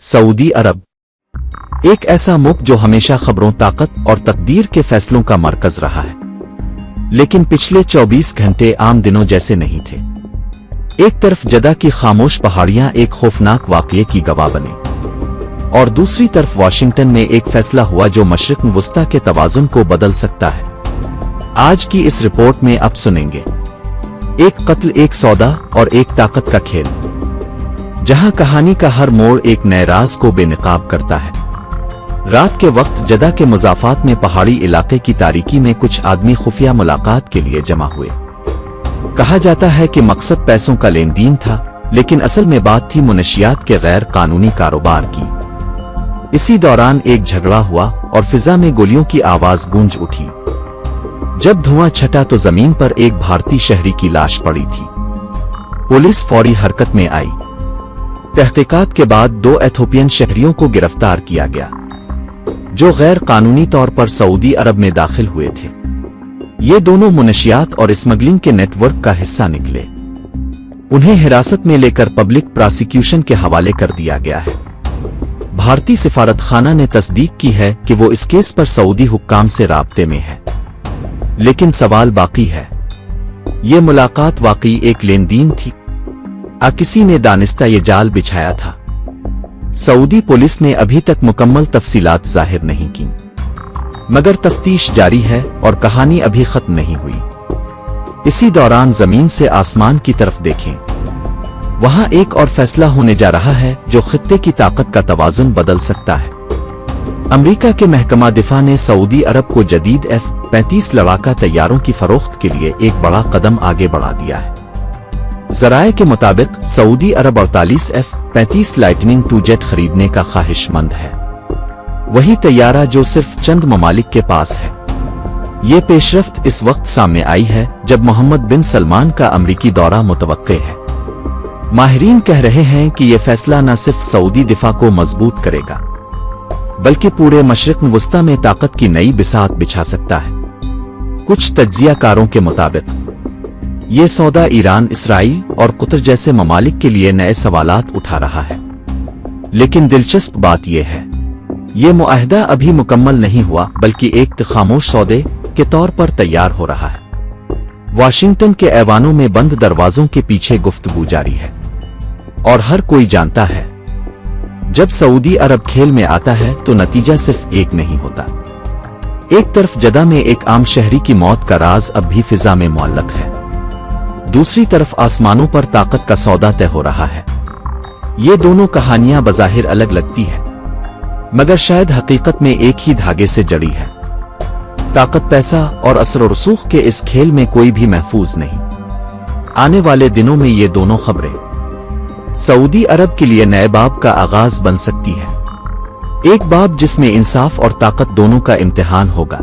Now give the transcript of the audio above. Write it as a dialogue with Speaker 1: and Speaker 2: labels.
Speaker 1: Saudi अरब एक ऐसा मुल्क जो हमेशा खबरों, ताकत और तकदीर के फैसलों का मरकज रहा है, लेकिन पिछले 24 घंटे आम दिनों जैसे नहीं थे। एक तरफ जदा की खामोश पहाड़ियां एक खौफनाक वाकये की गवाह बने, और दूसरी तरफ वाशिंगटन में एक फैसला हुआ जो मशरिक वस्ता के तवाज़ुन को बदल सकता है। आज की इस रिपोर्ट में अब सुनेंगे एक कत्ल, एक सौदा और एक ताकत का खेल, जहां कहानी का हर मोड़ एक नए राज को बेनकाब करता है। रात के वक्त जदा के मुज़ाफ़ात में पहाड़ी इलाके की तारीकी में कुछ आदमी खुफिया मुलाकात के लिए जमा हुए। कहा जाता है कि मकसद पैसों का लेन देन था, लेकिन असल में बात थी मुनशियात के गैर कानूनी कारोबार की। इसी दौरान एक झगड़ा हुआ और फिजा में गोलियों की आवाज गूंज उठी। जब धुआं छटा तो जमीन पर एक भारतीय शहरी की लाश पड़ी थी। पुलिस फौरी हरकत में आई। तहकीकात के बाद 2 इथोपियन शहरियों को गिरफ्तार किया गया, जो गैर कानूनी तौर पर सऊदी अरब में दाखिल हुए थे। ये दोनों मुनशियात और स्मगलिंग के नेटवर्क का हिस्सा निकले। उन्हें हिरासत में लेकर पब्लिक प्रोसिक्यूशन के हवाले कर दिया गया है। भारतीय सिफारतखाना ने तस्दीक की है कि वो इस केस पर सऊदी हुक्काम से राब्ते में है, लेकिन सवाल बाकी है, ये मुलाकात वाकई एक लेन देन थी? किसी ने दानिस्ता ये जाल बिछाया था? सऊदी पुलिस ने अभी तक मुकम्मल तफसीलात जाहिर नहीं की, मगर तफ्तीश जारी है और कहानी अभी खत्म नहीं हुई। इसी दौरान जमीन से आसमान की तरफ देखें, वहां एक और फैसला होने जा रहा है जो खित्ते की ताकत का तवाज़ुन बदल सकता है। अमेरिका के महकमा दिफा ने सऊदी अरब को जदीद F-35 लड़ाका तैयारों की फरोख्त के लिए एक बड़ा कदम आगे बढ़ा दिया है। ज़राए के मुताबिक सऊदी अरब 48 F-35 लाइटनिंग II जेट खरीदने का ख्वाहिशमंद है, वही तैयारा जो सिर्फ चंद ममालिक के पास है। ये पेशरफ्त इस वक्त सामने आई है जब मोहम्मद बिन सलमान का अमरीकी दौरा मुतवक्के है। माहिरीन कह रहे हैं कि यह फैसला न सिर्फ सऊदी दिफा को मजबूत करेगा, बल्कि पूरे मशरिक वस्ता में ताकत की नई बिसात बिछा सकता है। कुछ तज्जियाकारों के मुताबिक ये सौदा ईरान, इसराइल और कतर जैसे ममालिक के लिए नए सवालात उठा रहा है। लेकिन दिलचस्प बात यह है, ये मुआहदा अभी मुकम्मल नहीं हुआ, बल्कि एक खामोश सौदे के तौर पर तैयार हो रहा है। वाशिंगटन के ऐवानों में बंद दरवाजों के पीछे गुफ्तगू जारी है, और हर कोई जानता है, जब सऊदी अरब खेल में आता है तो नतीजा सिर्फ एक नहीं होता। एक तरफ जदा में एक आम शहरी की मौत का राज अब भी फिजा में मुअल्लक है, दूसरी तरफ आसमानों पर ताकत का सौदा तय हो रहा है। ये दोनों कहानियां बज़ाहिर अलग लगती है, मगर शायद हकीकत में एक ही धागे से जड़ी है। ताकत, पैसा और असर और रसूख के इस खेल में कोई भी महफूज नहीं। आने वाले दिनों में ये दोनों खबरें सऊदी अरब के लिए नए बाब का आगाज बन सकती है, एक बाब जिसमें इंसाफ और ताकत दोनों का इम्तिहान होगा।